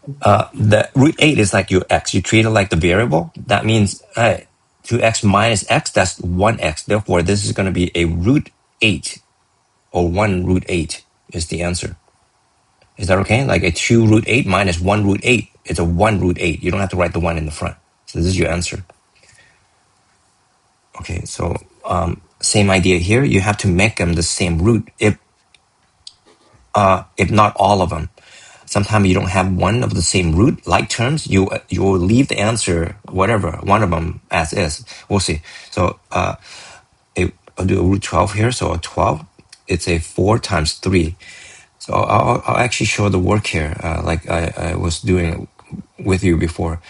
The root 8 is like your x. You treat it like the variable. That means 2x minus x, that's 1x. Therefore, this is going to be a root 8 or 1 root 8 is the answer. Is that okay? Like a 2 root 8 minus 1 root 8 is a 1 root 8. You don't have to write the 1 in the front. So this is your answer. Okay, so same idea here. You have to make them the same root if not all of them. Sometimes you don't have one of the same root. Like terms, you will leave the answer, whatever, one of them as is. We'll see. So I'll do a root 12 here. So a 12, it's a 4 times 3. So I'll actually show the work here like I was doing with you before.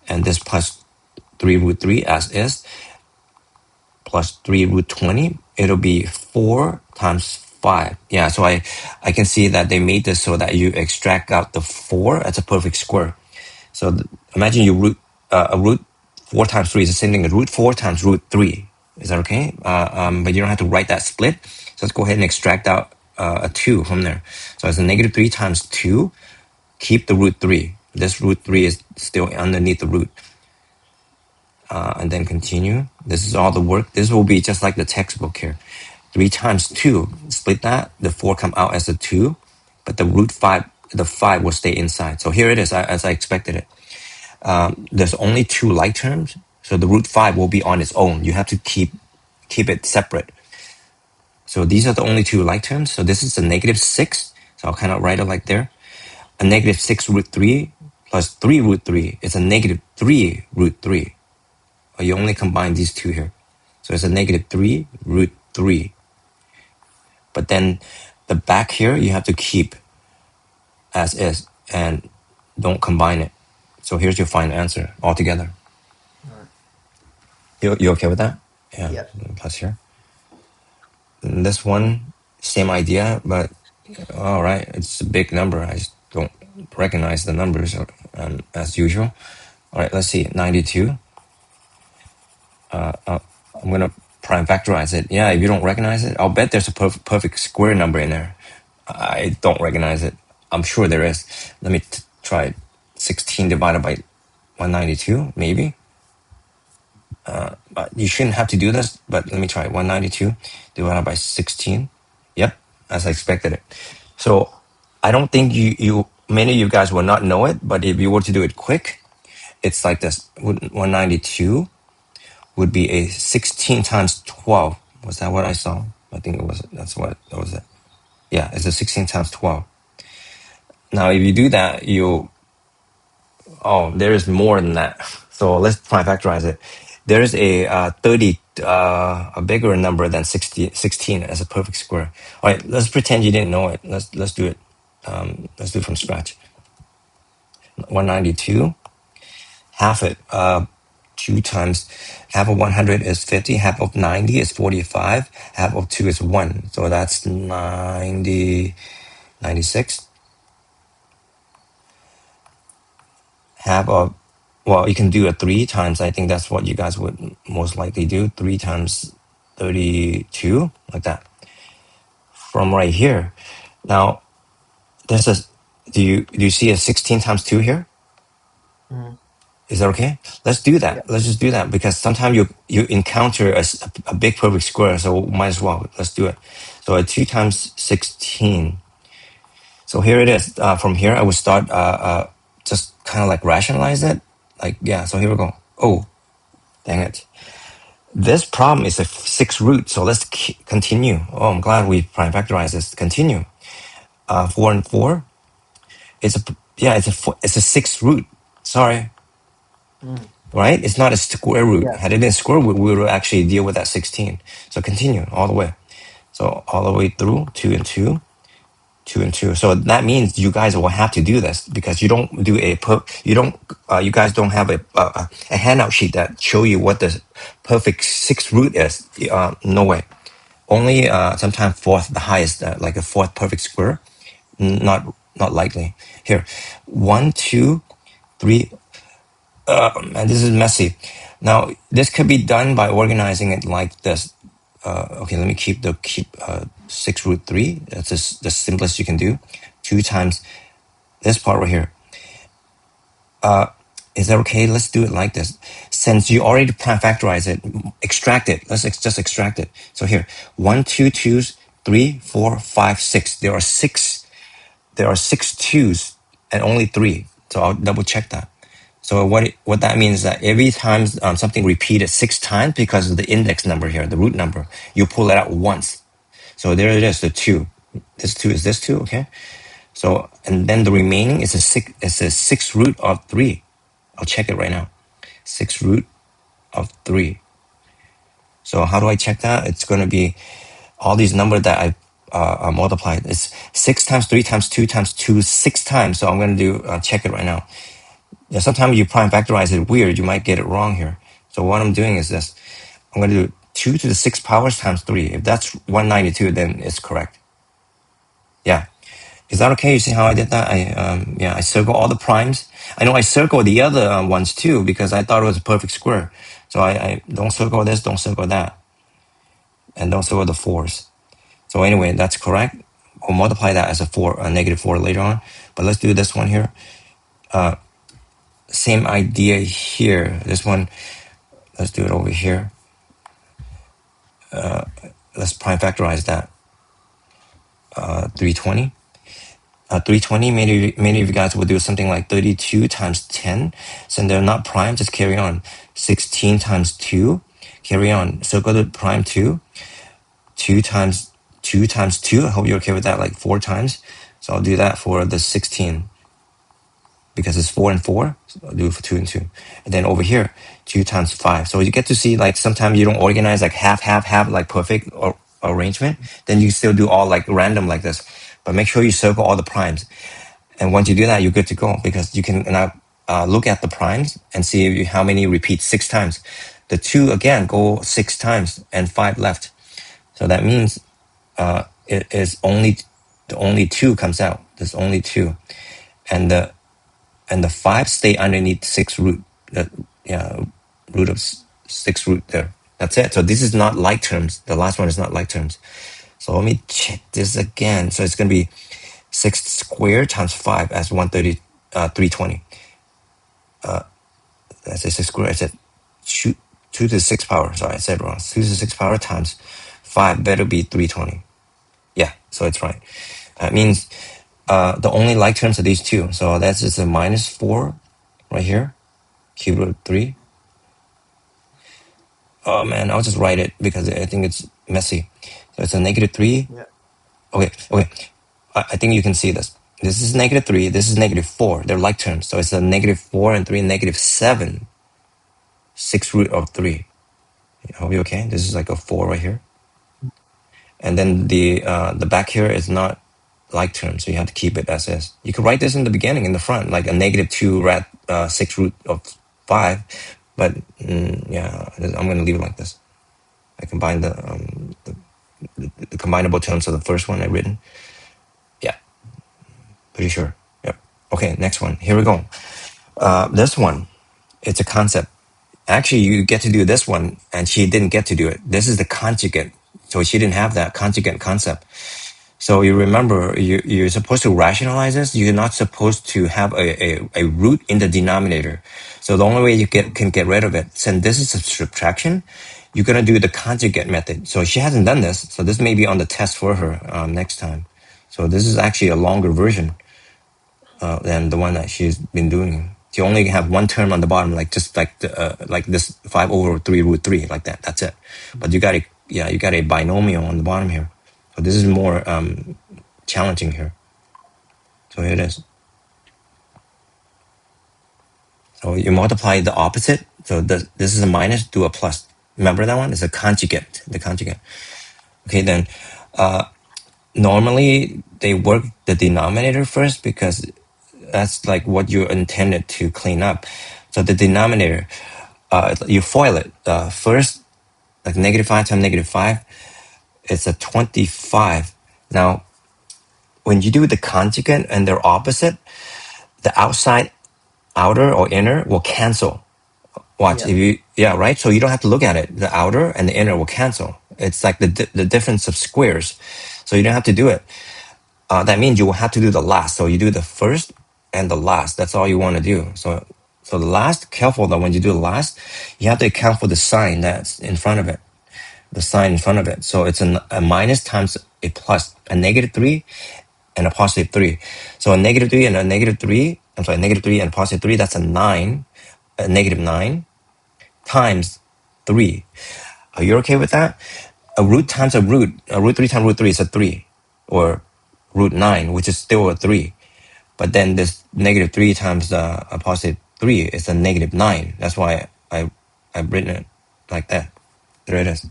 And this plus 3 root 3 as is, plus 3 root 20, it'll be 4 times 5. Yeah, so I can see that they made this so that you extract out the 4 as a perfect square. So imagine you root a root 4 times 3 is the same thing as root 4 times root 3. Is that okay? But you don't have to write that split. So let's go ahead and extract out a 2 from there. So it's a negative 3 times 2. Keep the root 3. This root 3 is still underneath the root. And then continue. This is all the work. This will be just like the textbook here. 3 times 2, split that. The 4 come out as a 2, but the root 5, the 5 will stay inside. So here it is, as I expected it. There's only 2 like terms, so the root 5 will be on its own. You have to keep it separate. So these are the only 2 like terms. So this is a negative 6. So I'll kind of write it like there. A negative 6 root 3 plus 3 root 3 is a negative 3 root 3. You only combine these 2 here. So it's a negative 3 root 3. But then the back here, you have to keep as is and don't combine it. So here's your final answer altogether. Right. You okay with that? Yeah. Yep. Plus here. And this one, same idea, but all right, it's a big number. I just don't recognize the numbers as usual. All right, let's see, 92. I'm going to prime factorize it. Yeah, if you don't recognize it, I'll bet there's a perfect square number in there. I don't recognize it. I'm sure there is. Let me try 16 divided by 192, maybe. But you shouldn't have to do this, but let me try 192 divided by 16. Yep, as I expected it. So I don't think many of you guys will not know it, but if you were to do it quick, it's like this. 192 would be a 16 times 12. Was that what I saw? I think it was. That was it. Yeah, it's a 16 times 12. Now, if you do that, there is more than that. So let's try and factorize it. There is a 30, a bigger number than 16 as a perfect square. All right, let's pretend you didn't know it. Let's do it. Let's do it from scratch. 192, half it. 2 times half of 100 is 50, half of 90 is 45, half of 2 is 1. So that's 96. Half of, well, you can do a 3 times. I think that's what you guys would most likely do. 3 times 32, like that. From right here. Now, there's a, do you see a 16 times 2 here? Mm. Is that okay? Let's do that. Yeah. Let's just do that because sometimes you encounter a big perfect square, so might as well. Let's do it. So 2 times 16. So here it is. From here, I would start just kind of like rationalize it. Like, yeah, so here we go. Oh, dang it. This problem is a 6 root, so let's continue. Oh, I'm glad we prime factorized this. Continue. 4 and 4. It's a 6 root. Sorry. Right? It's not a square root. Yeah. Had it been square root, we would actually deal with that 16. So continue all the way. So all the way through 2 and 2, 2 and 2. So that means you guys will have to do this because you don't do you guys don't have a handout sheet that show you what the perfect 6 root is. No way. Only sometimes fourth, the highest, like a fourth perfect square. Not likely. Here, 1, 2, 3. And this is messy. Now, this could be done by organizing it like this. Okay, let me keep 6 root 3. That's the simplest you can do. 2 times this part right here. Is that okay? Let's do it like this. Since you already prime factorize it, extract it. Let's just extract it. So here, 1, 2, 2s, 3, 4, 5, 6. There are six twos and only 3. So I'll double check that. So what that means is that every time something repeated 6 times because of the index number here, the root number, you pull it out once. So there it is, the 2. This 2 is this 2, okay? So, and then the remaining is a 6 root of 3. I'll check it right now. 6 root of 3. So how do I check that? It's going to be all these numbers that I multiplied. It's 6 times 3 times 2 times 2, 6 times. So I'm going to do check it right now. Yeah, sometimes you prime factorize it weird. You might get it wrong here. So what I'm doing is this. I'm going to do 2 to the 6 powers times 3. If that's 192, then it's correct. Yeah. Is that okay? You see how I did that? I circle all the primes. I know I circle the other ones too because I thought it was a perfect square. So I don't circle this, don't circle that. And don't circle the 4s. So anyway, that's correct. We'll multiply that as a negative 4 later on. But let's do this one here. Same idea here. This one, let's do it over here. Let's prime factorize that. 320. 320, many of you guys will do something like 32 times 10. Since they're not prime, just carry on. 16 times 2, carry on. Circle the prime 2. 2 times 2 times 2. I hope you're okay with that, like 4 times. So I'll do that for the 16 because it's 4 and 4. So I'll do it for 2 and 2. And then over here, 2 times 5. So you get to see like sometimes you don't organize like half, like perfect or arrangement. Then you still do all like random like this. But make sure you circle all the primes. And once you do that, you're good to go because you can now look at the primes and see how many repeat 6 times. The 2 again go 6 times and 5 left. So that means it is only 2 comes out. There's only 2, and the 5 stay underneath 6 root. Root of 6 root there. That's it. So this is not like terms. The last one is not like terms. So let me check this again. So it's going to be 6 squared times 5 as 130, 320. I said 6 squared. I said 2 to the 6 power. Sorry, I said wrong. 2 to the 6 power times 5 better be 320. Yeah, so it's right. That means the only like terms are these two. So that's just a minus 4 right here. Cube root of 3. Oh man, I'll just write it because I think it's messy. So it's a negative 3. Yeah. Okay. I think you can see this. This is negative 3. This is negative 4. They're like terms. So it's a negative 4 and 3, negative 7. 6 root of 3. I hope you're okay. This is like a 4 right here. And then the back here is not like term, so you have to keep it as is. You could write this in the beginning, in the front, like a negative 2 6 root of 5. But yeah, I'm going to leave it like this. I combine the combinable terms of the first one I've written. Yeah, pretty sure. Yep. Okay, next one. Here we go. This one, it's a concept. Actually, you get to do this one, and she didn't get to do it. This is the conjugate. So she didn't have that conjugate concept. So you remember, you're supposed to rationalize this. You're not supposed to have a root in the denominator. So the only way you can get rid of it, since this is a subtraction, you're going to do the conjugate method. So she hasn't done this. So this may be on the test for her next time. So this is actually a longer version than the one that she's been doing. You only have one term on the bottom, like just like like this 5 over 3 root 3, like that. That's it. But you got a binomial on the bottom here. So this is more challenging here. So here it is. So you multiply the opposite. So this is a minus, do a plus. Remember that one? It's a conjugate, the conjugate. Okay, then normally they work the denominator first because that's like what you're intended to clean up. So the denominator, you FOIL it. First, like negative 5 times negative 5, it's a 25. Now, when you do the conjugate and they're opposite, the outside, outer or inner will cancel. Watch, right? So you don't have to look at it. The outer and the inner will cancel. It's like the difference of squares. So you don't have to do it. That means you will have to do the last. So you do the first and the last. That's all you want to do. So So the last, careful though, when you do the last, you have to account for the sign that's in front of it. The sign in front of it. So it's a minus times a plus, a negative 3 and a positive 3. So a negative 3 and a negative 3, I'm sorry, negative 3 and a positive 3, that's a 9, a negative 9 times 3. Are you okay with that? A root times a root 3 times root 3 is a 3, or root 9, which is still a 3. But then this negative 3 times a positive 3 is a negative 9. That's why I've written it like that. There it is. Can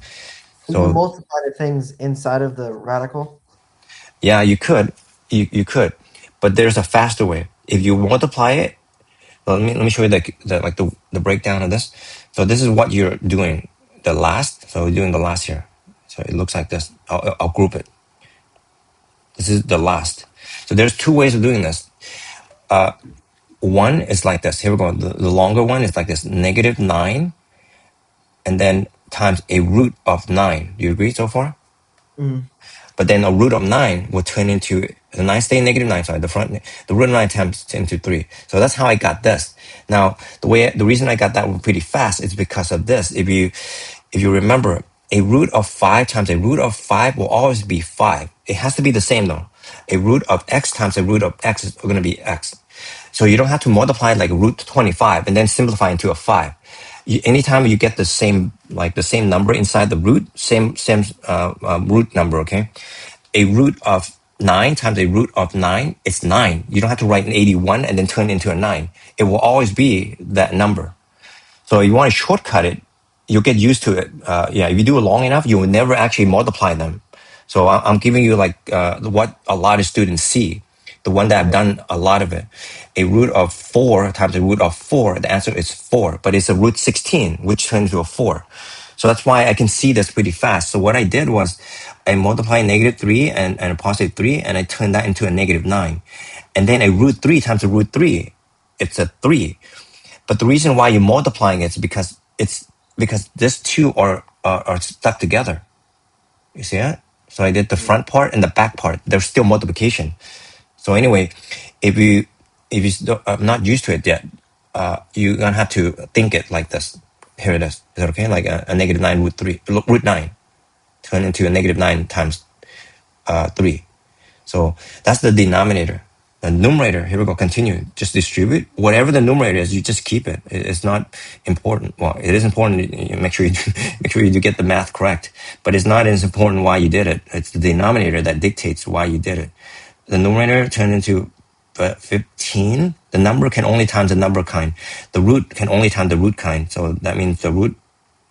you So multiply the things inside of the radical? yeah, you could, you could, but there's a faster way. If you multiply it, well, let me show you the breakdown of this. So this is what you're doing. The last. So we're doing the last here. So it looks like this. I'll group it. This is the last. So there's two ways of doing this. One is like this. Here we go. The longer one is like this: negative 9, and then times a root of 9. Do you agree so far? Mm. But then a root of 9 will turn into the 9 stay negative 9. Sorry, the root of 9 times into 3. So that's how I got this. Now the reason I got that pretty fast is because of this. If you remember, a root of 5 times a root of 5 will always be 5. It has to be the same though. A root of x times a root of x is going to be x. So you don't have to multiply like root 25 and then simplify into a 5. Anytime you get the same number inside the root, same root number, okay? A root of 9 times a root of 9, it's 9. You don't have to write an 81 and then turn it into a 9. It will always be that number. So if you want to shortcut it, you'll get used to it. If you do it long enough, you will never actually multiply them. So I'm giving you what a lot of students see, the one that I've done a lot of it. A root of 4 times a root of 4, the answer is 4, but it's a root 16, which turns to a 4. So that's why I can see this pretty fast. So what I did was I multiplied negative 3 and a positive 3, and I turned that into a negative 9. And then a root 3 times a root 3, it's a 3. But the reason why you're multiplying it is because these two are stuck together. You see that? So I did the front part and the back part. There's still multiplication. So anyway, if you are not used to it yet, you're gonna have to think it like this. Here it is. Is that okay? Like a negative 9 root 9 turn into a negative 9 times 3. So that's the denominator. The numerator, here we go, continue. Just distribute. Whatever the numerator is, you just keep it. It's not important. Well, it is important. Make sure you do get the math correct. But it's not as important why you did it. It's the denominator that dictates why you did it. The numerator turned into 15. The number can only times the number kind. The root can only times the root kind. So that means the root,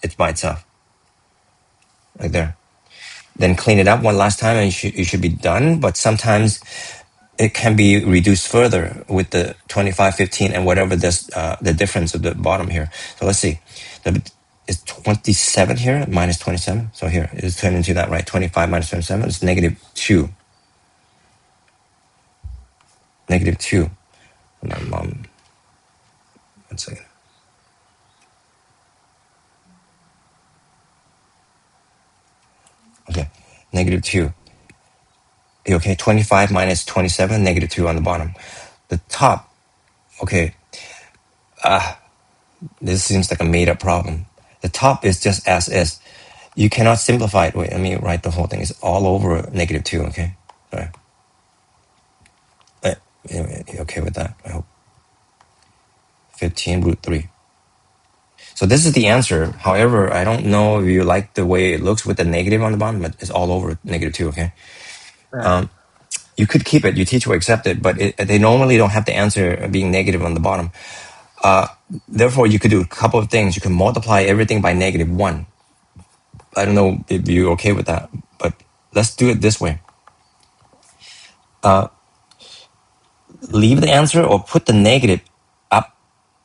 it's by itself. Right there. Then clean it up one last time and you should be done. But sometimes it can be reduced further with the 25, 15, and whatever this the difference of the bottom here. So let's see. Is 27 here minus 27? So here it is turned into that, right? 25 minus 27 is negative 2. Negative 2. One second. Okay, negative 2. Okay, 25 minus 27, negative 2 on the bottom. The top, okay, this seems like a made-up problem. The top is just as is. You cannot simplify it. Wait, let me write the whole thing. It's all over negative 2, okay? Sorry. Anyway, you okay with that? I hope. 15 root 3. So this is the answer. However, I don't know if you like the way it looks with the negative on the bottom, but it's all over negative 2, okay? Right. You could keep it. Your teacher will accept it, but they normally don't have the answer being negative on the bottom. Therefore, you could do a couple of things. You can multiply everything by negative 1. I don't know if you're okay with that, but let's do it this way. Leave the answer or put the negative up,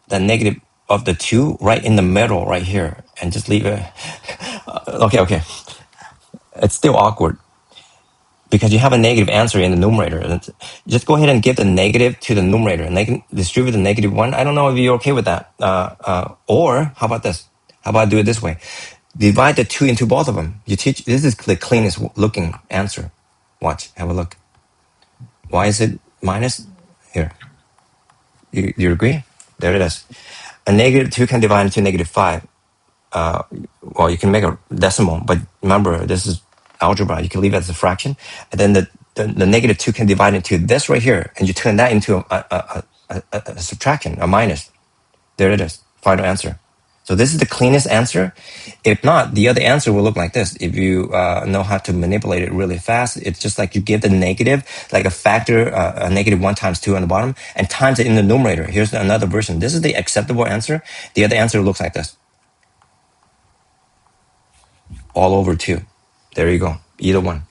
the negative of the 2 right in the middle right here, and just leave it. Okay. It's still awkward because you have a negative answer in the numerator. Just go ahead and give the negative to the numerator and they can distribute the negative 1. I don't know if you're okay with that. Or how about this? How about I do it this way? Divide the 2 into both of them. This is the cleanest looking answer. Watch, have a look. Why is it minus? Here. You agree? There it is. A negative 2 can divide into negative 5. Well, you can make a decimal, but remember, this is algebra. You can leave it as a fraction. And then the negative 2 can divide into this right here, and you turn that into a subtraction, a minus. There it is, final answer. So this is the cleanest answer. If not, the other answer will look like this. If you know how to manipulate it really fast, it's just like you give the negative, like a factor, a negative 1 times 2 on the bottom, and times it in the numerator. Here's another version. This is the acceptable answer. The other answer looks like this. All over 2. There you go. Either one.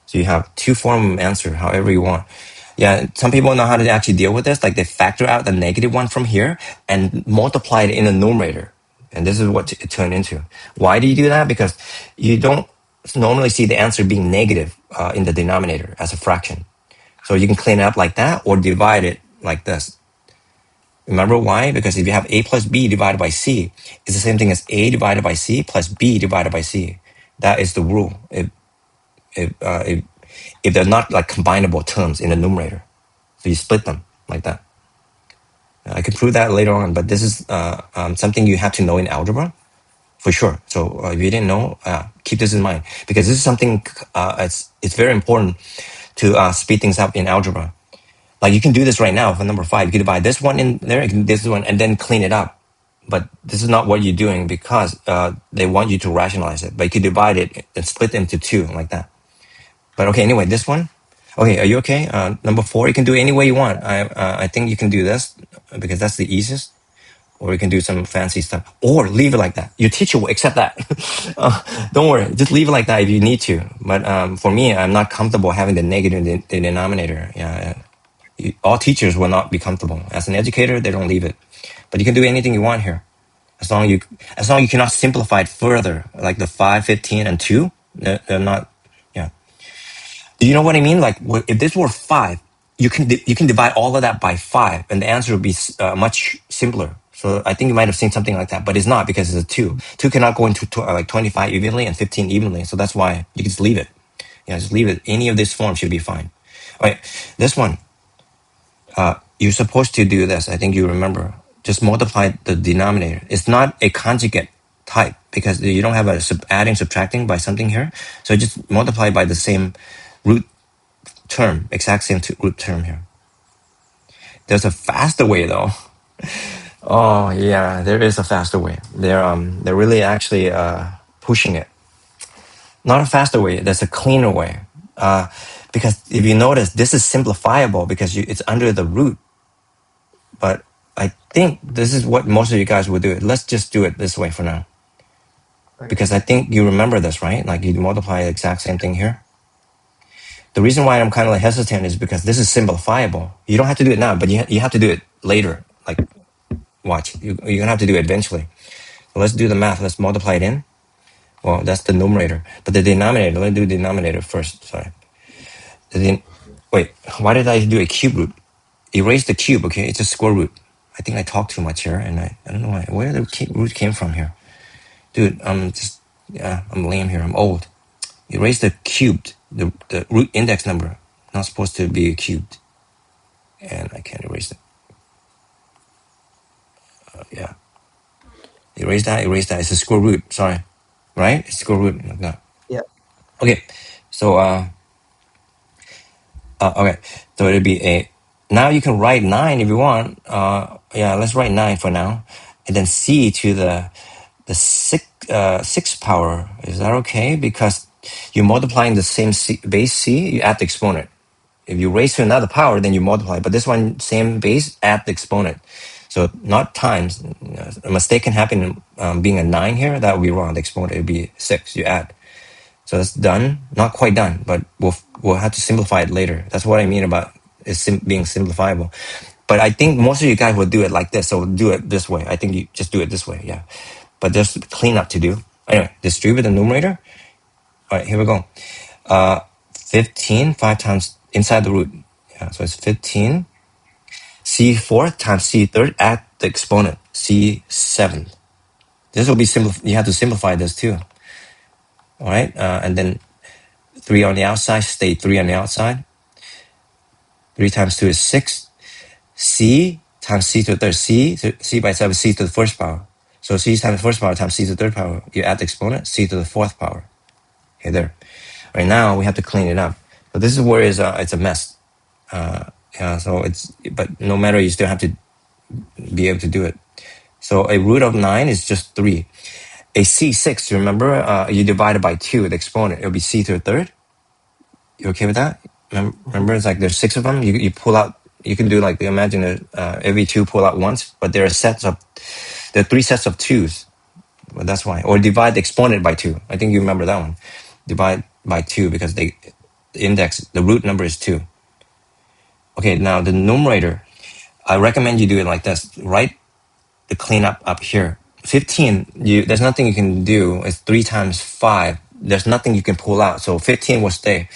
So you have 2 form of answer, however you want. Yeah, some people know how to actually deal with this. Like they factor out the negative 1 from here and multiply it in the numerator. And this is what it turned into. Why do you do that? Because you don't normally see the answer being negative in the denominator as a fraction. So you can clean it up like that or divide it like this. Remember why? Because if you have a plus b divided by c, it's the same thing as a divided by c plus b divided by c. That is the rule. If they're not like combinable terms in the numerator. So you split them like that. I can prove that later on, but this is something you have to know in algebra for sure. So if you didn't know, keep this in mind because this is something it's very important to speed things up in algebra. Like you can do this right now for number 5. You can divide this one in there, this one, and then clean it up. But this is not what you're doing because they want you to rationalize it. But you can divide it and split it into 2 like that. But okay, anyway, this one. Okay, are you okay? Number 4, you can do it any way you want. I think you can do this because that's the easiest. Or you can do some fancy stuff. Or leave it like that. Your teacher will accept that. Don't worry, just leave it like that if you need to. But for me, I'm not comfortable having the negative in the denominator. Yeah, all teachers will not be comfortable. As an educator, they don't leave it. But you can do anything you want here. As long as you cannot simplify it further, like the 5, 15, and 2, they're not, yeah. Do you know what I mean? Like, if this were 5, you can divide all of that by 5, and the answer would be much simpler. So I think you might have seen something like that, but it's not because it's a 2. 2 cannot go into like 25 evenly and 15 evenly, so that's why you can just leave it. Yeah, just leave it. Any of this form should be fine. All right, this one, you're supposed to do this. I think you remember. Just multiply the denominator. It's not a conjugate type because you don't have a adding, subtracting by something here. So just multiply by the same root term, exact same root term here. There's a faster way though. Oh yeah, there is a faster way. They're really actually pushing it. Not a faster way. There's a cleaner way. Because if you notice, this is simplifiable because it's under the root. But I think this is what most of you guys will do. Let's just do it this way for now. Okay. Because I think you remember this, right? Like you multiply the exact same thing here. The reason why I'm kind of like hesitant is because this is simplifiable. You don't have to do it now, but you have to do it later. Like, watch. You're going to have to do it eventually. So let's do the math. Let's multiply it in. Well, that's the numerator. But the denominator, let's do the denominator first. Sorry. Wait, why did I do a cube root? Erase the cube, okay? It's a square root. I think I talked too much here, and I don't know where the root came from here. Dude, I'm lame here. I'm old. Erase the cubed, the root index number. Not supposed to be cubed. And I can't erase it. Yeah. Erase that. It's a square root. Sorry. Right? It's square root. Like that. Yeah. Okay. So, okay. So it'll be a... Now you can write 9 if you want. Yeah, let's write 9 for now. And then c to the 6th power. Is that okay? Because you're multiplying the same base c, you add the exponent. If you raise to another power, then you multiply. But this one, same base, add the exponent. So not times. A mistake can happen being a 9 here. That would be wrong. The exponent would be 6. You add. So that's done. Not quite done, but we'll have to simplify it later. That's what I mean about it being simplifiable. But I think most of you guys will do it like this. So do it this way. I think you just do it this way. Yeah. But there's cleanup to do. Anyway, distribute the numerator. All right, here we go. 15, 5 times inside the root. Yeah, so it's 15. C4 times C3, add the exponent. C7. This will be simple. You have to simplify this too. All right, and then 3 on the outside, stay 3 on the outside. 3 times 2 is 6. C times c to the third. C by itself is c to the first power. So c times the first power times c to the third power. You add the exponent, c to the fourth power. Okay, there. Right now, we have to clean it up. So this is where it's a mess. Yeah, so but no matter, you still have to be able to do it. So a root of 9 is just 3. A c6, remember, you divide it by 2, the exponent. It'll be c to the third. You okay with that? Remember, it's like there's 6 of them. You pull out, you can do like, imagine every 2 pull out once, but there are 3 sets of 2s. Well, that's why. Or divide the exponent by 2. I think you remember that one. Divide by 2 because the root number is 2. Okay, now the numerator, I recommend you do it like this. Write the cleanup up here. 15, there's nothing you can do. It's 3 times 5. There's nothing you can pull out. So 15 will stay.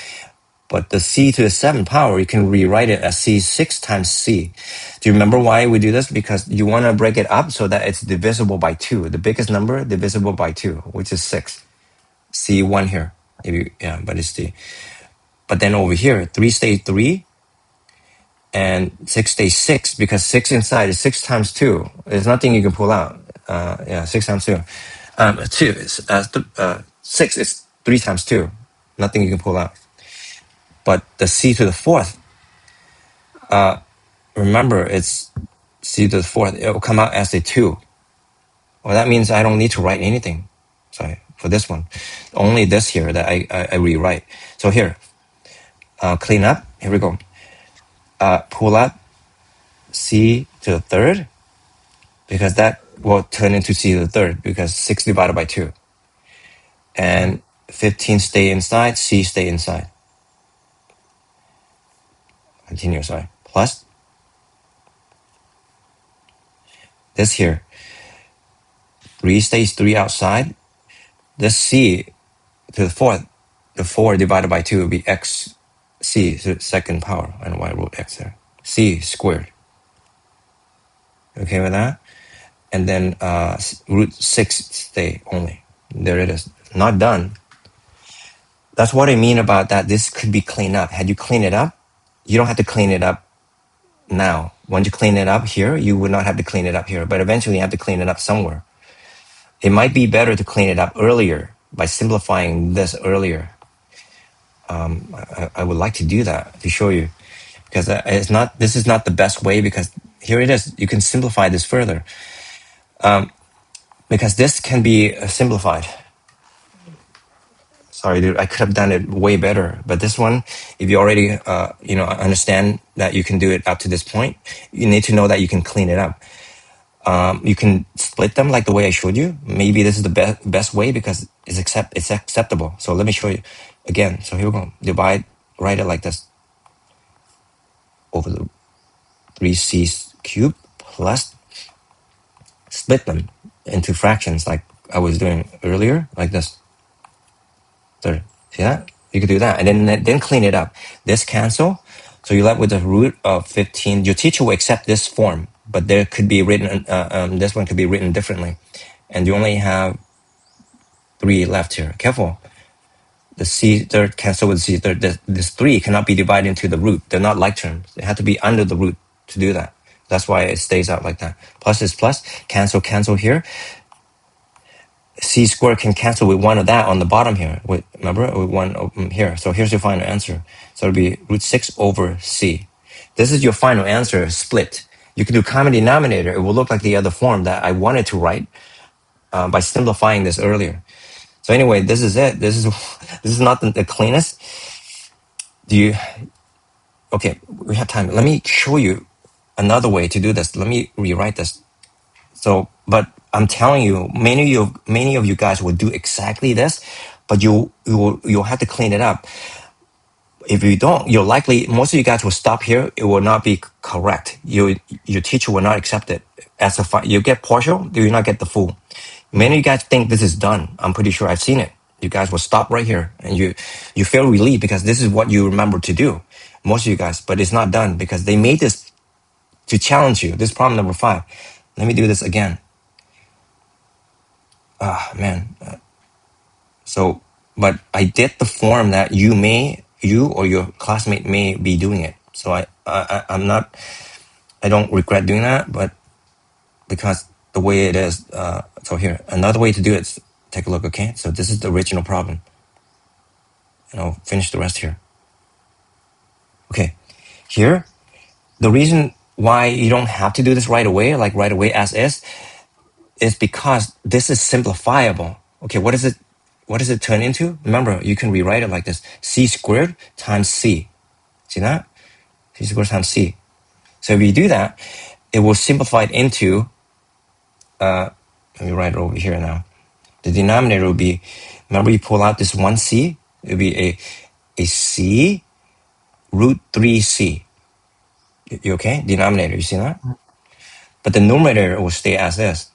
But the c to the 7th power, you can rewrite it as c6 times c. Do you remember why we do this? Because you want to break it up so that it's divisible by 2. The biggest number divisible by 2, which is 6. C1 here. But it's the. But then over here, 3 stays 3, and 6 stays 6, because 6 inside is 6 times 2. There's nothing you can pull out. 6 times 2. 6 is 3 times 2. Nothing you can pull out. But the c to the 4th, remember, it's c to the 4th. It will come out as a 2. Well, that means I don't need to write anything. Sorry, for this one. Only this here that I rewrite. So here, clean up. Here we go. Pull out c to the 3rd, because that will turn into c to the 3rd, because 6 divided by 2. And 15 stay inside, c stay inside. Continue, sorry. Plus this here. 3 stays 3 outside. This c to the 4th, the 4 divided by 2 will be x c to the 2nd power. I don't know why I wrote x there. C squared. Okay with that? And then root 6 stay only. There it is. Not done. That's what I mean about that. This could be cleaned up. Had you cleaned it up, you don't have to clean it up now. Once you clean it up here, you would not have to clean it up here. But eventually you have to clean it up somewhere. It might be better to clean it up earlier by simplifying this earlier. I would like to do that to show you, because this is not the best way, because here it is. You can simplify this further, because this can be simplified. Sorry, dude, I could have done it way better. But this one, if you already understand that you can do it up to this point, you need to know that you can clean it up. You can split them like the way I showed you. Maybe this is the best way, because it's acceptable. So let me show you again. So here we go. Divide, write it like this. Over the 3c cubed plus split them into fractions like I was doing earlier, like this. So, see that? You could do that. And then clean it up. This cancel. So you're left with the root of 15. Your teacher will accept this form, but there could be written, this one could be written differently. And you only have 3 left here. Careful. The c third cancel with c third. This 3 cannot be divided into the root. They're not like terms. They have to be under the root to do that. That's why it stays out like that. Plus is plus. Cancel here. C squared can cancel with 1 of that on the bottom here. Remember? With 1 here. So here's your final answer. So it'll be root 6 over c. This is your final answer split. You can do common denominator. It will look like the other form that I wanted to write by simplifying this earlier. So anyway, this is it. This is not the cleanest. Okay, we have time. Let me show you another way to do this. Let me rewrite this. So, but I'm telling you, many of you guys will do exactly this, but you'll have to clean it up. If you don't, most of you guys will stop here. It will not be correct. Your teacher will not accept it as you get partial. You will not get the full. Many of you guys think this is done. I'm pretty sure I've seen it. You guys will stop right here, and you feel relieved because this is what you remember to do. Most of you guys, but it's not done because they made this to challenge you. This is problem number 5. Let me do this again. Man. So, but I did the form that you or your classmate may be doing it. So I'm not I don't regret doing that, but because the way it is, so here, another way to do it is take a look, okay? So this is the original problem. And I'll finish the rest here. Okay, here, the reason why you don't have to do this right away, like right away as is because this is simplifiable. Okay, what does it turn into? Remember, you can rewrite it like this: c squared times c. See that? C squared times c. So if you do that, it will simplify it into, let me write it over here now. The denominator will be, remember you pull out this one c, it will be a c root 3c. You okay? Denominator, you see that? But the numerator will stay as is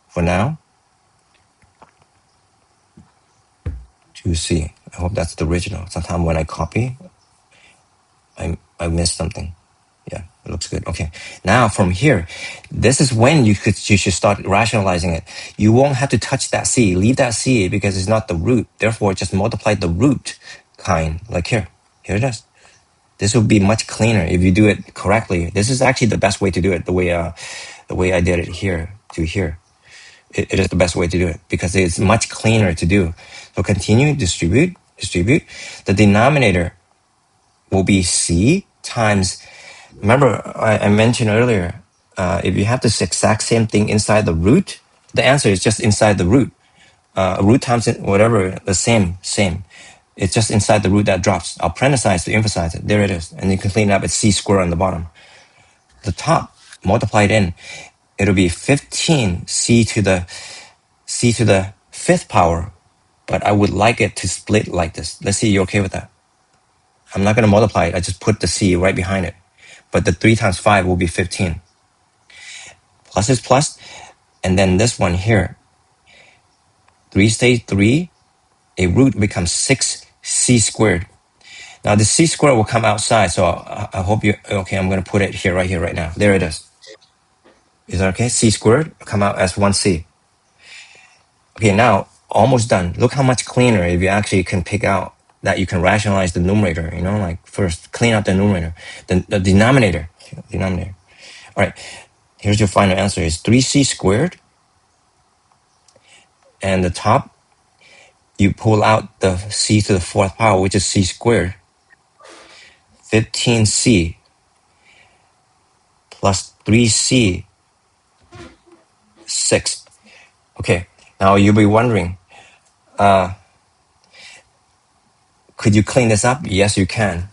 for now. 2c. I hope that's the original. Sometimes when I copy, I missed something. Yeah, it looks good. Okay. Now from here, this is when you should start rationalizing it. You won't have to touch that c. Leave that c because it's not the root. Therefore, just multiply the root kind. Like here. Here it is. This will be much cleaner if you do it correctly. This is actually the best way to do it. The way I did it here to here. It is the best way to do it because it's much cleaner to do. So continue, distribute. The denominator will be c times. Remember, I mentioned earlier, if you have this exact same thing inside the root, the answer is just inside the root. Root times whatever, the same. It's just inside the root that drops. I'll parenthesize to emphasize it. There it is. And you can clean it up. It's c squared on the bottom. The top, multiply it in. It'll be 15 c to the fifth power. But I would like it to split like this. Let's see, you're okay with that? I'm not going to multiply it. I just put the c right behind it. But the 3 times 5 will be 15. Plus is plus. And then this one here. 3 stays 3. A root becomes 6c squared. Now the c squared will come outside. So I hope you, okay, I'm going to put it here, right now. There it is. Is that okay? C squared will come out as 1c. Okay, now almost done. Look how much cleaner if you actually can pick out that you can rationalize the numerator, like first clean out the numerator, the denominator. All right, here's your final answer is 3c squared. And the top, you pull out the c to the fourth power, which is c squared. 15c plus 3c, 6. Okay, now you'll be wondering, could you clean this up? Yes, you can.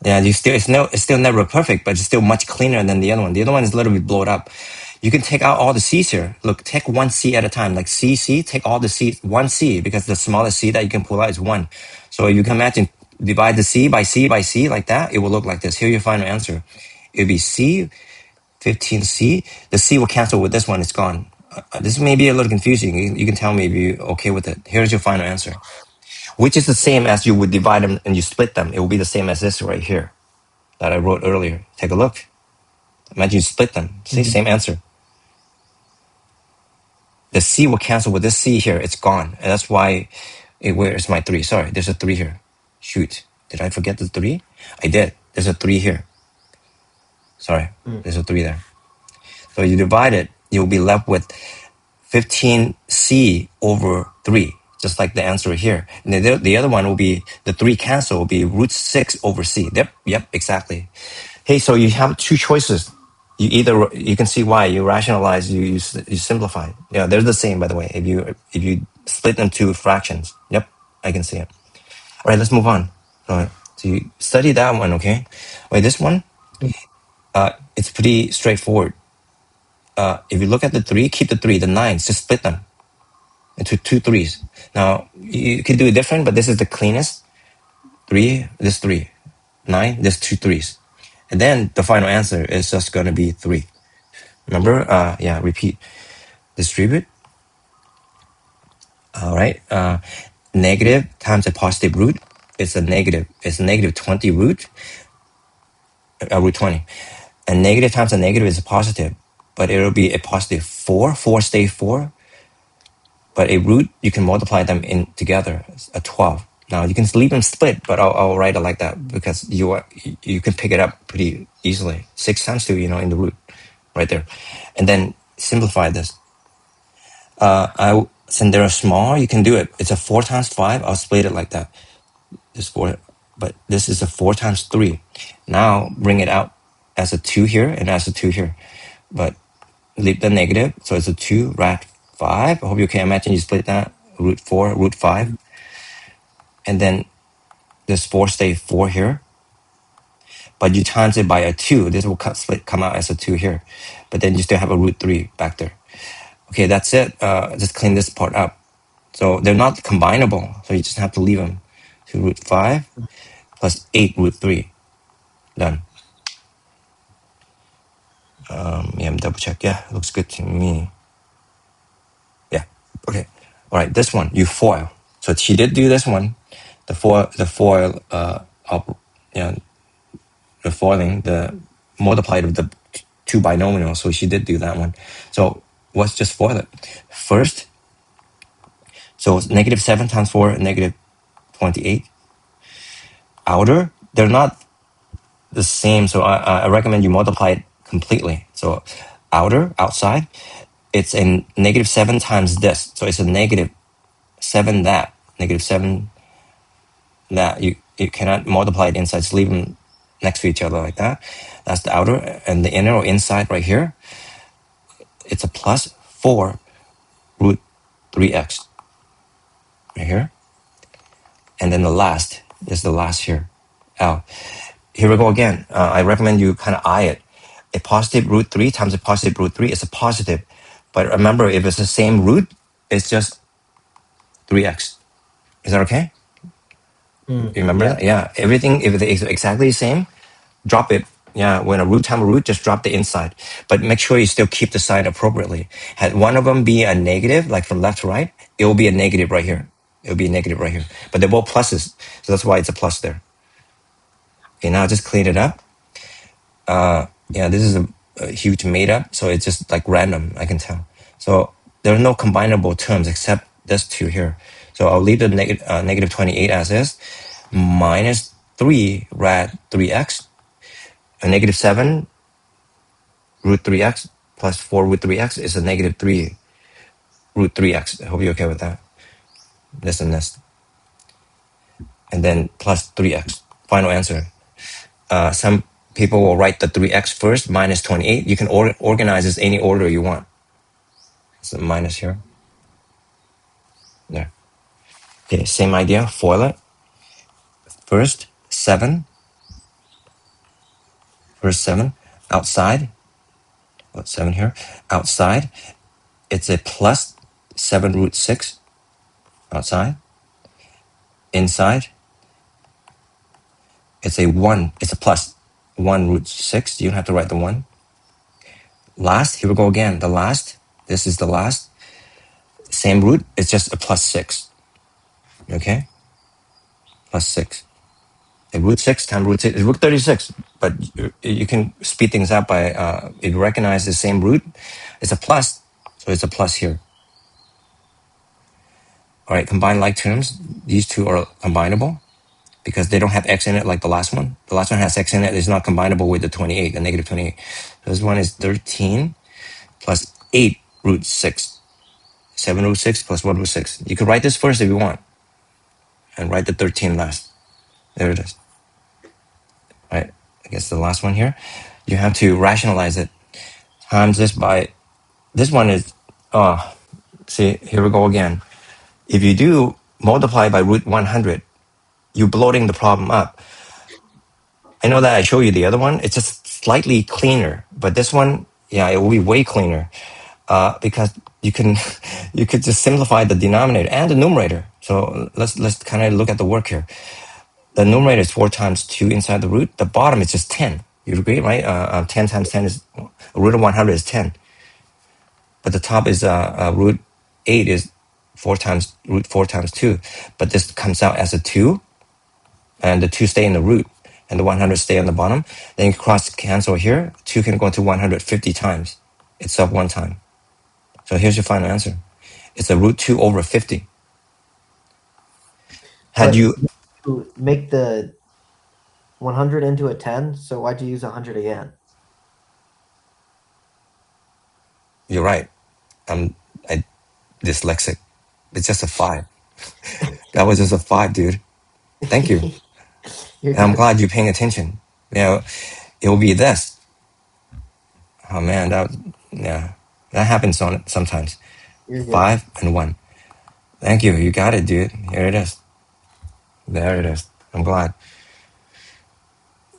Yeah, it's still never perfect, but it's still much cleaner than the other one. The other one is a little bit blowed up. You can take out all the c's here. Look, take one c at a time, like c, take all the c, one c, because the smallest c that you can pull out is 1. So you can imagine, divide the c by c by c like that, it will look like this. Here's your final answer. It will be c, 15c. The c will cancel with this one, it's gone. This may be a little confusing. You can tell me if you're okay with it. Here's your final answer, which is the same as you would divide them and you split them. It will be the same as this right here that I wrote earlier. Take a look. Imagine you split them. See, same answer. The c will cancel with this c here. It's gone. And that's why, where's my 3? Sorry, there's a 3 here. Shoot. Did I forget the 3? I did. There's a 3 here. Sorry, there's a 3 there. So you divide it, you'll be left with 15c over 3, just like the answer here. And the other one will be, the 3 cancel, will be root 6 over c. Yep, exactly. Hey, so you have 2 choices. You can see why you rationalize, you simplify. Yeah, they're the same, by the way. If you split them to fractions. Yep, I can see it. All right, let's move on. All right, so you study that one, okay? Wait, this one, it's pretty straightforward. If you look at the 3, keep the 3, the 9s, just split them into 2 3s. Now, you can do it different, but this is the cleanest. 3, this 3. 9, this 2 3s. And then the final answer is just going to be 3. Remember? Repeat. Distribute. All right. Negative times a positive root. It's a negative 20 root. Root 20. And negative times a negative is a positive. But it'll be a positive 4. 4 stay 4. But a root, you can multiply them in together. A 12. Now you can leave them split, but I'll write it like that because you can pick it up pretty easily. 6 times 2, in the root, right there. And then simplify this. Since they're small, you can do it. It's a 4 times 5. I'll split it like that. This 4, but this is a 4 times 3. Now bring it out as a 2 here and as a 2 here. But leave the negative, so it's a 2 rad 5. I hope you can imagine you split that. Root 4, root 5. And then this 4 stay 4 here. But you times it by a 2. This will come out as a 2 here. But then you still have a root 3 back there. Okay, that's it. Just clean this part up. So they're not combinable. So you just have to leave them. So root 5 plus 8 root 3. Done. Yeah, double check. Yeah, looks good to me. Yeah. Okay. All right. This one, you FOIL. So she did do this one. The FOIL, the foiling, the multiplied of the two binomials. So she did do that one. So let's just FOIL it. First, so it's negative 7 times 4, negative 28. Outer, they're not the same. So I recommend you multiply it completely. So outside, it's a negative 7 times this. So it's a negative 7 that. Negative 7 that. You cannot multiply it inside. Just leave them next to each other like that. That's the outer. And the inner or inside right here, it's a plus 4 root 3x right here. And then the last is the last here. Here we go again. I recommend you kind of eye it. A positive root 3 times a positive root 3 is a positive. But remember, if it's the same root, it's just 3x. Is that okay? You remember that? Yeah. Everything, if it's exactly the same, drop it. Yeah, when a root times a root, just drop the inside. But make sure you still keep the sign appropriately. Had one of them be a negative, like from left to right, it will be a negative right here. It will be a negative right here. But they're both pluses. So that's why it's a plus there. Okay, now just clean it up. Yeah, this is a huge made up, so it's just like random, I can tell. So there are no combinable terms except this two here. So I'll leave the negative 28 as is, minus 3 rad 3x, a negative 7 root 3x plus 4 root 3x is a negative 3 root 3x. I hope you're okay with that. This and this. And then plus 3x. Final answer. Some people will write the 3x first, minus 28. You can organize this any order you want. It's a minus here. There. Okay, same idea, FOIL it. First 7, outside. What's 7 here? Outside, it's a plus 7 root 6. Outside. Inside, it's a 1. It's a plus 1 root 6. You don't have to write the 1. Last, here we go again. The last, this is the last. Same root, it's just a plus 6. Okay? Plus 6. A root 6 times root 6 is root 36. But you can speed things up by, if you recognize the same root, it's a plus. So it's a plus here. All right, combine like terms. These two are combinable because they don't have x in it like the last one. The last one has x in it. It's not combinable with the 28, the negative 28. So this one is 13 plus 8 root 6. 7 root 6 plus 1 root 6. You could write this first if you want. And write the 13 last. There it is. All right, I guess the last one here. You have to rationalize it. Times this by, this one is, see, here we go again. If you do multiply by root 100, you're bloating the problem up. I know that I showed you the other one. It's just slightly cleaner. But this one, yeah, it will be way cleaner. Because you could just simplify the denominator and the numerator. So let's kind of look at the work here. The numerator is 4 times 2 inside the root. The bottom is just 10. You agree, right? 10 times 10 is, root of 100 is 10. But the top is root 8 is 4 times, root 4 times 2. But this comes out as a 2. And the 2 stay in the root. And the 100 stay on the bottom. Then you cross cancel here. 2 can go into 150 times itself one time. So here's your final answer. It's a root 2 over 50. Had you, you make the 100 into a 10, so why'd you use 100 again? you're right. I dyslexic. It's just a 5. That was just a 5, dude. Thank you. You're And I'm good. glad you're paying attention. You know, it will be this. Oh man, yeah, that happens sometimes. You're good. 5 and 1. Thank you. You got it, dude. Here it is. There it is. I'm glad.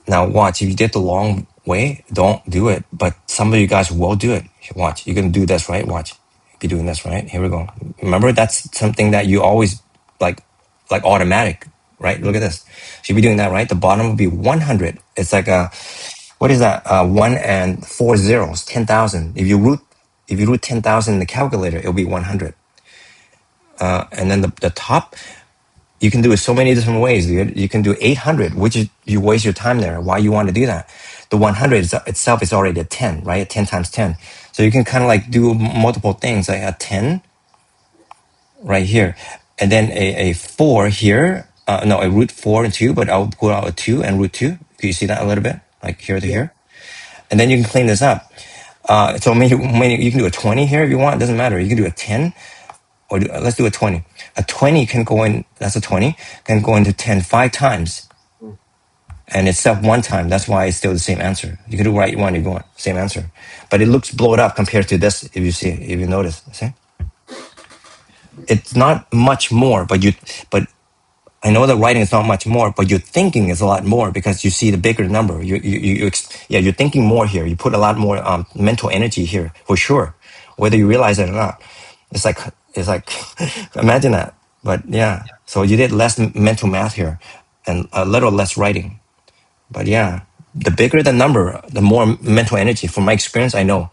Now watch. If you did the long way, don't do it. But some of you guys will do it. Watch. You're gonna do this, right? Watch. Be doing this, right? Here we go. Remember, that's something that you always like automatic, right? Look at this. Should be doing that, right? The bottom will be 100. It's like a, what is that? 1 and 4 zeros, 10,000. If you root 10,000 in the calculator, it'll be 100. And then the top, you can do it so many different ways, dude. You can do 800, which is, you waste your time there. Why you want to do that? The 100 itself is already a 10, right? 10 times 10. So you can kind of like do multiple things, like a 10 right here. And then a 4 here. No, a root 4 and 2, but I'll pull out a 2 and root 2. Do you see that a little bit? Like here to Yeah. here. And then you can clean this up. So maybe you can do a 20 here if you want. It doesn't matter. You can do a 10, or let's do a 20. A 20 can go in, that's a 20, can go into 10 5 times. And itself 1 time. That's why it's still the same answer. You can do right one if you want, same answer. But it looks blown up compared to this, if you notice. See? It's not much more, but I know the writing is not much more, but your thinking is a lot more because you see the bigger number. You're thinking more here. You put a lot more mental energy here for sure, whether you realize it or not. It's like imagine that. But yeah, so you did less mental math here, and a little less writing. But yeah, the bigger the number, the more mental energy. From my experience, I know.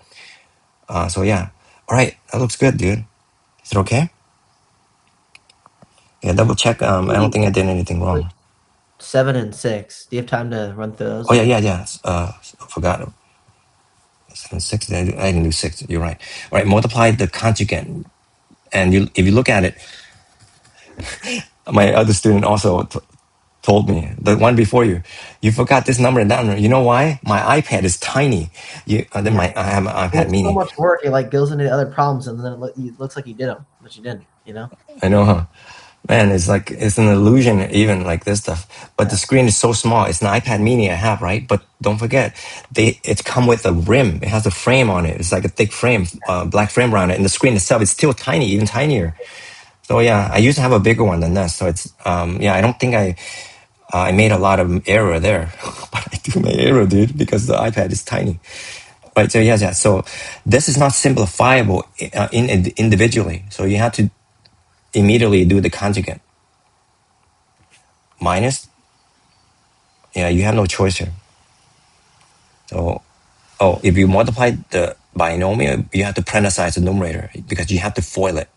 So yeah, all right, that looks good, dude. Is it okay? Yeah, double check. I don't think I did anything wrong. 7 and 6. Do you have time to run through those? Oh yeah. Forgot. 6. I didn't do 6. You're right. All right. Multiply the conjugate, and if you look at it, my other student also told me the one before you forgot this number and that number. You know why? My iPad is tiny. Then I have an iPad It's so Mini. much work. It like goes into the other problems, and then it looks like you did them, but you didn't. I know, huh? Man, it's like it's an illusion, even like this stuff. But the screen is so small. It's an iPad Mini I have, right? But don't forget, it's come with a rim. It has a frame on it. It's like a thick frame, black frame around it, and the screen itself is still tiny, even tinier. So yeah, I used to have a bigger one than this. So it's yeah, I don't think I made a lot of error there, but I do make error, dude, because the iPad is tiny. Right. So yeah. So this is not simplifiable individually. So you have to immediately do the conjugate. Minus, yeah, you have no choice here. So, if you multiply the binomial, you have to parenthesize the numerator because you have to FOIL it.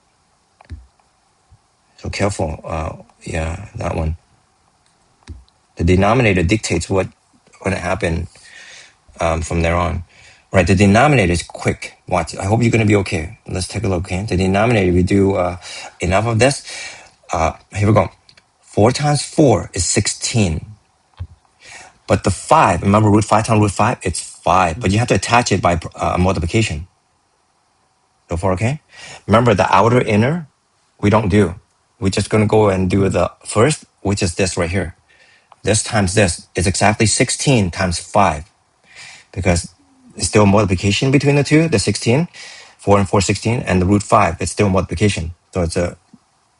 So careful. Yeah, that one. The denominator dictates what going to happen from there on. Right, the denominator is quick. Watch. I hope you're going to be okay. Let's take a look. Okay, the denominator. We do enough of this. Here we go. 4 times 4 is 16. But the 5, remember root 5 times root 5? It's 5. But you have to attach it by multiplication. So far, okay? Remember the outer inner, we don't do. We're just going to go and do the first, which is this right here. This times this is exactly 16 times 5. Because it's still multiplication between the two, the 16. 4 and 4, 16. And the root 5, it's still multiplication. So it's a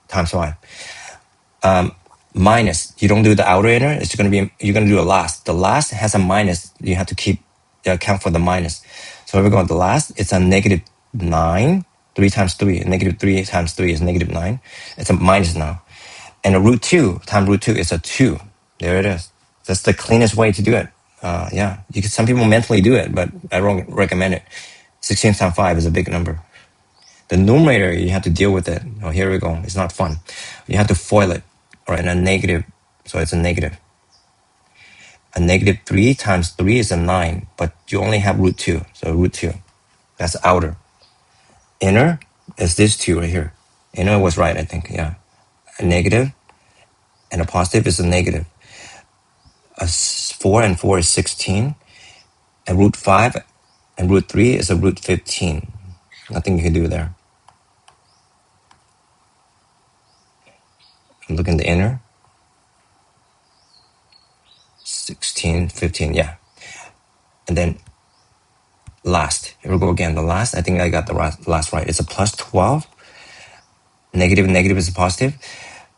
times 5. Minus, you don't do the outer inner, it's going to be, you're going to do a last. The last has a minus, you have to keep account for the minus. So we're going to the last, it's a negative 9, 3 times 3, negative 3 times 3 is negative 9. It's a minus now. And a root 2 times root 2 is a 2. There it is. That's the cleanest way to do it. Yeah, some people mentally do it, but I don't recommend it. 16 times 5 is a big number. The numerator, you have to deal with it. Oh, here we go. It's not fun. You have to FOIL it. All right, and a negative. So it's a negative. A negative 3 times 3 is a 9, but you only have root 2. So root 2. That's outer. Inner is this 2 right here. Inner was right, I think. Yeah. A negative. and a positive is a negative. 4 and 4 is 16, and root 5 and root 3 is a root 15. Nothing you can do there. Look in the inner. 16, 15, yeah. And then last, here we go again. The last, I think I got the last right. It's a plus 12. Negative is a positive.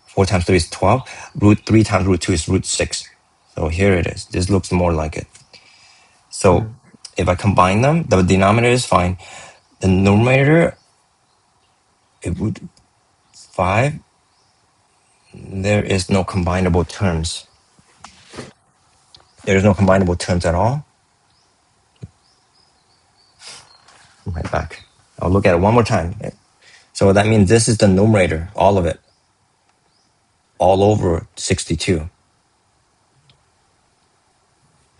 4 times 3 is 12. Root 3 times root 2 is root 6. So here it is. This looks more like it. So if I combine them, the denominator is fine. The numerator, root 5, there is no combinable terms. There is no combinable terms at all. Right back. I'll look at it one more time. So that means this is the numerator, all of it, all over 62.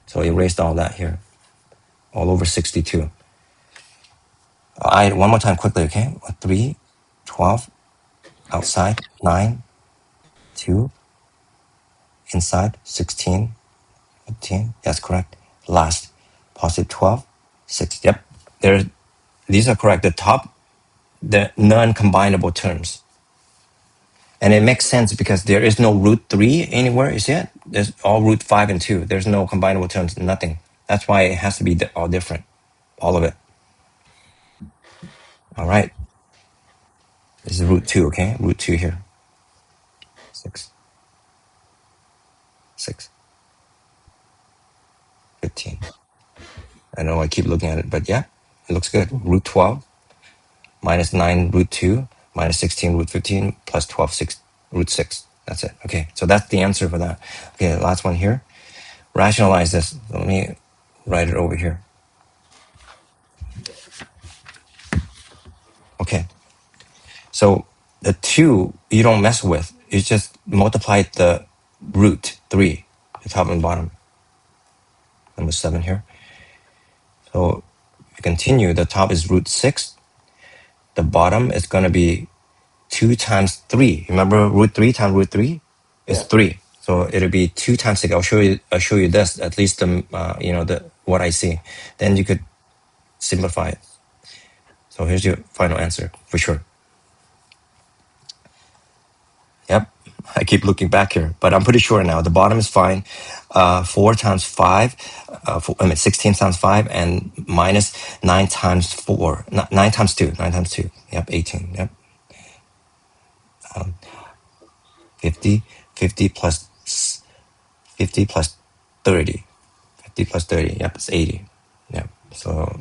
So erased all that here, all over 62. One more time quickly, okay? 3, 12, outside, 9, 2, inside, 16, 15. That's correct. Last, positive 12, 6. Yep. These are correct. The top, the non-combinable terms. And it makes sense because there is no root 3 anywhere, you see it? There's all root 5 and 2. There's no combinable terms, nothing. That's why it has to be all different, all of it. All right. This is root 2, okay? Root 2 here. 6. 6. 15. I know I keep looking at it, but yeah, it looks good. Root 12, minus 9, root 2, minus 16, root 15, plus 12, root 6. That's it. Okay, so that's the answer for that. Okay, last one here. Rationalize this. Let me write it over here. Okay, so the 2 you don't mess with. You just multiply the root 3, the top and bottom. Number 7 here. So you continue. The top is root 6. The bottom is going to be 2 times 3. Remember root 3 times root 3 is 3. So it'll be 2 times 6. I'll show you this, at least what I see. Then you could simplify it. So here's your final answer for sure. Yep. I keep looking back here, but I'm pretty sure now. The bottom is fine. 4 times 5, 16 times 5, and minus 9 times 4. 9 times 2. 9 times 2. Yep, 18. Yep. 50. 50 plus 50 plus 30. 50 plus 30. Yep, it's 80. Yep. So